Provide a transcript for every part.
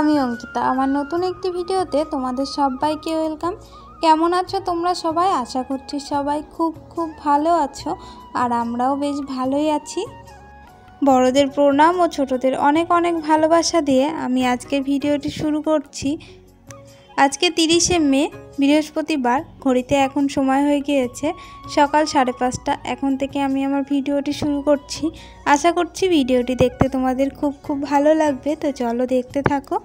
আমি অঙ্কিতা। আমার নতুন একটি ভিডিওতে তোমাদের সবাইকে ওয়েলকাম। কেমন আছো তোমরা সবাই? আশা করছি সবাই খুব ভালো আছো, আর আমরাও বেশ ভালোই আছি। বড়দের প্রণাম ও ছোটদের অনেক ভালোবাসা দিয়ে আমি আজকের ভিডিওটি শুরু করছি। আজকে 30শে মে, বৃহস্পতিবার। ঘড়িতে এখন সময় হয়ে গিয়েছে সকাল 5:30। এখন থেকে আমি আমার ভিডিওটি শুরু করছি। আশা করছি ভিডিওটি দেখতে তোমাদের খুব ভালো লাগবে। তো চলো দেখতে থাকো।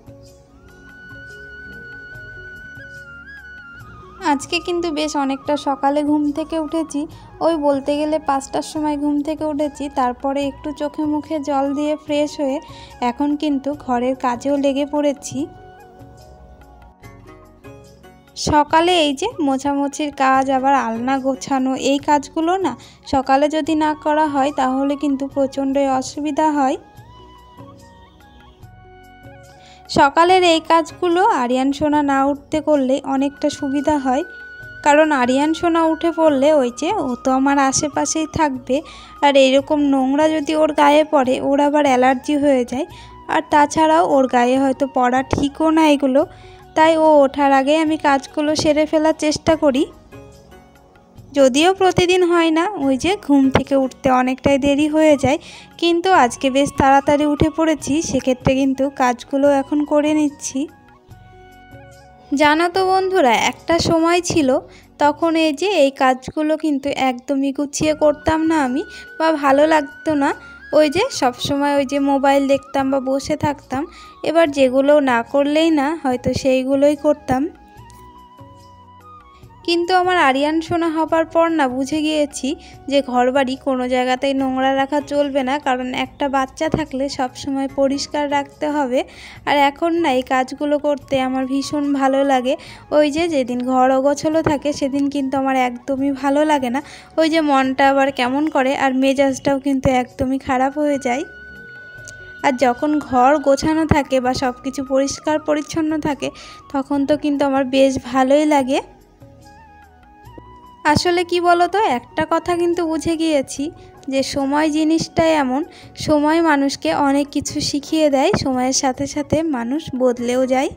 আজকে কিন্তু বেশ অনেকটা সকালে ঘুম থেকে উঠেছি। ওই বলতে গেলে 5টার সময় ঘুম থেকে উঠেছি। তারপরে একটু চোখে মুখে জল দিয়ে ফ্রেশ হয়ে এখন কিন্তু ঘরের কাজেও লেগে পড়েছি। সকালে এই যে মোছামুছির কাজ, আবার আলনা গোছানো, এই কাজগুলো না সকালে যদি না করা হয় তাহলে কিন্তু প্রচণ্ডই অসুবিধা হয়। সকালের এই কাজগুলো আরিয়ান সোনা না উঠতে করলে অনেকটা সুবিধা হয়, কারণ আরিয়ান সোনা উঠে পড়লে ওই যে ও তো আমার আশেপাশেই থাকবে, আর এইরকম নোংরা যদি ওর গায়ে পড়ে ওর আবার অ্যালার্জি হয়ে যায়। আর তাছাড়াও ওর গায়ে হয়তো পড়া ঠিকও না এগুলো, তাই ও ওঠার আগে আমি কাজগুলো সেরে ফেলার চেষ্টা করি। যদিও প্রতিদিন হয় না, ওই যে ঘুম থেকে উঠতে অনেকটাই দেরি হয়ে যায়, কিন্তু আজকে বেশ তাড়াতাড়ি উঠে পড়েছি, সেক্ষেত্রে কিন্তু কাজগুলো এখন করে নিচ্ছি। জানো তো বন্ধুরা, একটা সময় ছিল তখন এই যে এই কাজগুলো কিন্তু একদমই গুছিয়ে করতাম না আমি, বা ভালো লাগতো না। ওই যে সব সময় ওই যে মোবাইল দেখতাম বা বসে থাকতাম। এবার যেগুলো না করলেই না, হয়তো সেইগুলোই করতাম। কিন্তু আমার আরিয়ান সোনা হবার পর না বুঝে গিয়েছি যে ঘরবাড়ি কোনো জায়গাতেই নোংরা রাখা চলবে না, কারণ একটা বাচ্চা থাকলে সব সময় পরিষ্কার রাখতে হবে। আর এখন না এই কাজগুলো করতে আমার ভীষণ ভালো লাগে। ওই যে যেদিন ঘর অগোছালো থাকে সেদিন কিন্তু আমার একদমই ভালো লাগে না। ওই যে মনটা আবার কেমন করে, আর মেজাজটাও কিন্তু একদমই খারাপ হয়ে যায়। আর যখন ঘর গোছানো থাকে বা সব কিছু পরিষ্কার পরিচ্ছন্ন থাকে তখন তো কিন্তু আমার বেশ ভালোই লাগে। আসলে কি বলতো, একটা কথা কিন্তু বুঝে গিয়েছি যে সময় জিনিসটাই এমন, সময় মানুষকে অনেক কিছু শিখিয়ে দেয়, সময়ের সাথে সাথে মানুষ বদলেও যায়।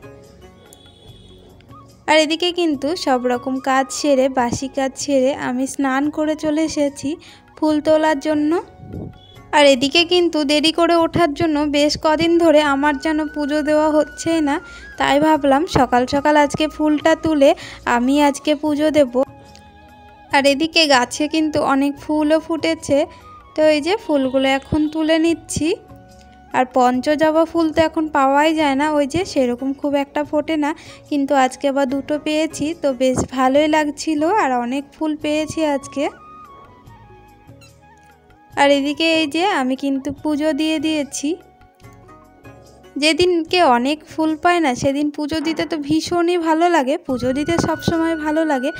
আর এদিকে কিন্তু সব রকম কাজ সেরে, বাসি কাজ সেরে আমি স্নান করে চলে এসেছি ফুল তোলার জন্য। আর এদিকে কিন্তু দেরি করে ওঠার জন্য বেশ কদিন ধরে আমার যেন পুজো দেওয়া হচ্ছেই না, তাই ভাবলাম সকাল সকাল আজকে ফুলটা তুলে আমি আজকে পুজো দেব। আর এদিকে গাছে কিন্তু অনেক ফুলও ফুটেছে, তো এই যে ফুলগুলো এখন তুলে নিচ্ছি। আর পঞ্চজবা ফুল তো এখন পাওয়াই যায় না, ওই যে সেরকম খুব একটা ফোটে না, কিন্তু আজকে আবার দুটো পেয়েছি, তো বেশ ভালোই লাগছিল। আর অনেক ফুল পেয়েছি আজকে। আর এদিকে এই যে আমি কিন্তু পুজো দিয়ে দিয়েছি। যেদিনকে অনেক ফুল পায় না সেদিন পুজো দিতে তো ভীষণই ভালো লাগে, পুজো দিতে সবসময় ভালো লাগে।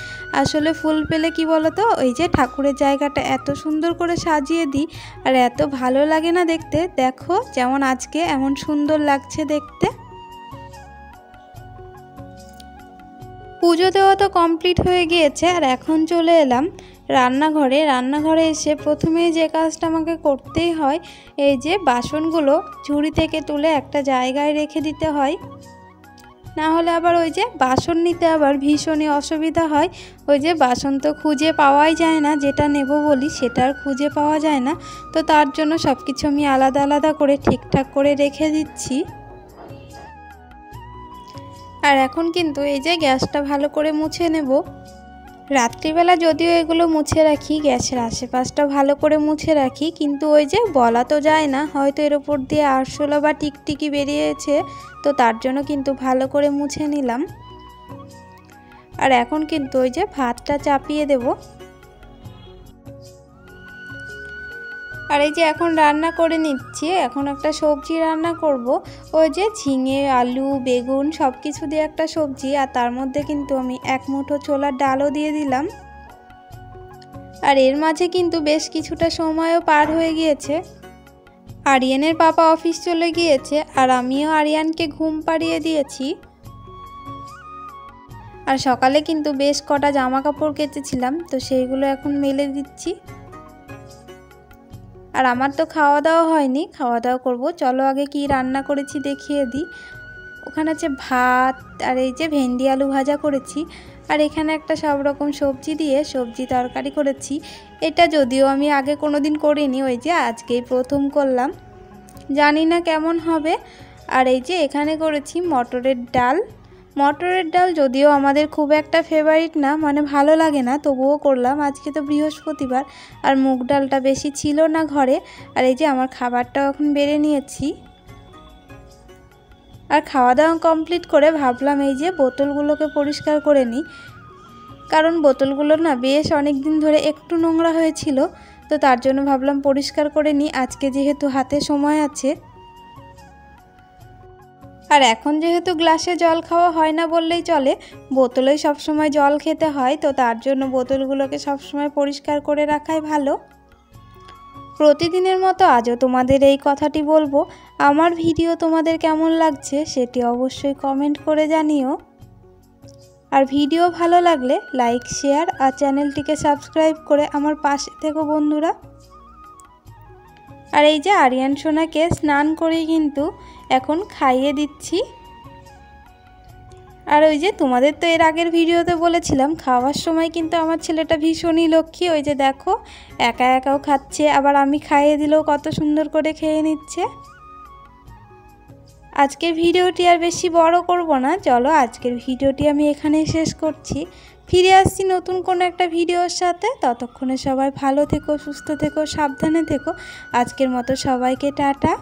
আসলে ফুল পেলে কি বলতো, ওই যে ঠাকুরের জায়গাটা এত সুন্দর করে সাজিয়ে দিই, আর এত ভালো লাগে না দেখতে। দেখো যেমন আজকে এমন সুন্দর লাগছে দেখতে। পুজো দেওয়া তো কমপ্লিট হয়ে গিয়েছে, আর এখন চলে এলাম রান্নাঘরে এসে প্রথমেই যে কাজটা আমাকে করতেই হয়, এই যে বাসনগুলো ঝুড়ি থেকে তুলে একটা জায়গায় রেখে দিতে হয়, না হলে আবার ওই যে বাসন নিতে আবার ভীষণই অসুবিধা হয়। ওই যে বাসন তো খুঁজে পাওয়াই যায় না, যেটা নেব বলি সেটা আর খুঁজে পাওয়া যায় না। তো তার জন্য সব কিছু আমি আলাদা করে ঠিকঠাক করে রেখে দিচ্ছি। আর এখন কিন্তু এই যে গ্যাসটা ভালো করে মুছে নেব। রাত্রিবেলা যদিও এগুলো মুছে রাখি, গ্যাসের আশেপাশটা ভালো করে মুছে রাখি, কিন্তু ওই যে বলা তো যায় না, হয়তো এর ওপর দিয়ে আরশোলা বা টিকটিকি বেরিয়েছে, তো তার জন্য কিন্তু ভালো করে মুছে নিলাম। আর এখন কিন্তু ওই যে ভাতটা চাপিয়ে দেব। আর এই যে এখন রান্না করে নিচ্ছি, এখন একটা সবজি রান্না করব। ওই যে ঝিঙে, আলু, বেগুন সব কিছু দিয়ে একটা সবজি, আর তার মধ্যে কিন্তু আমি এক মুঠো ছোলার ডালও দিয়ে দিলাম। আর এর মাঝে কিন্তু বেশ কিছুটা সময়ও পার হয়ে গিয়েছে। আরিয়ানের পাপা অফিস চলে গিয়েছে, আর আমিও আরিয়ানকে ঘুম পাড়িয়ে দিয়েছি। আর সকালে কিন্তু বেশ কটা জামা কাপড় কেচেছিলাম, তো সেইগুলো এখন মেলে দিচ্ছি। আর আমার তো খাওয়া দাওয়া হয়নি, খাওয়া দাওয়া করব। চলো আগে কি রান্না করেছি দেখিয়ে দিই। ওখানে আছে ভাত, আর এই যে ভেন্ডি আলু ভাজা করেছি, আর এখানে একটা সব রকম সবজি দিয়ে সবজি তরকারি করেছি। এটা যদিও আমি আগে কোনো দিন করিনি, ওই যে আজকেই প্রথম করলাম, জানি না কেমন হবে। আর এই যে এখানে করেছি মটরের ডাল। মটরের ডাল যদিও আমাদের খুব একটা ফেভারিট না, মানে ভালো লাগে না, তবুও করলাম। আজকে তো বৃহস্পতিবার, আর মুগ ডালটা বেশি ছিল না ঘরে। আর এই যে আমার খাবারটাও এখন বেড়ে নিয়েছি। আর খাওয়া দাওয়া কমপ্লিট করে ভাবলাম এই যে বোতলগুলোকে পরিষ্কার করে নিই, কারণ বোতলগুলো না বেশ অনেক দিন ধরে একটু নোংরা হয়েছিল, তো তার জন্য ভাবলাম পরিষ্কার করে নিই আজকে, যেহেতু হাতে সময় আছে। আর এখন যেহেতু গ্লাসে জল খাওয়া হয় না বললেই চলে, বোতলেই সবসময় জল খেতে হয়, তো তার জন্য বোতলগুলোকে সবসময় পরিষ্কার করে রাখাই ভালো। প্রতিদিনের মতো আজও তোমাদের এই কথাটি বলবো, আমার ভিডিও তোমাদের কেমন লাগছে সেটি অবশ্যই কমেন্ট করে জানিও। আর ভিডিও ভালো লাগলে লাইক, শেয়ার আর চ্যানেলটিকে সাবস্ক্রাইব করে আমার পাশে থেকো বন্ধুরা। আর এই যে আরিয়ান সোনাকে স্নান করে কিন্তু এখন খাইয়ে দিচ্ছি। আর ওই যে তোমাদের তো এর আগের ভিডিওতে বলেছিলাম, খাওয়ার সময় কিন্তু আমার ছেলেটা ভীষণই লক্ষ্মী। ওই যে দেখো একা একাও খাচ্ছে, আবার আমি খাইয়ে দিলেও কত সুন্দর করে খেয়ে নিচ্ছে। আজকের ভিডিওটি আর বেশি বড় করব না, চলো আজকের ভিডিওটি আমি এখানেই শেষ করছি। ফিরে আসছি নতুন কোনো একটা ভিডিওর সাথে, ততক্ষণে সবাই ভালো থেকো, সুস্থ থেকো, সাবধানে থেকো। আজকের মতো সবাইকে টাটা।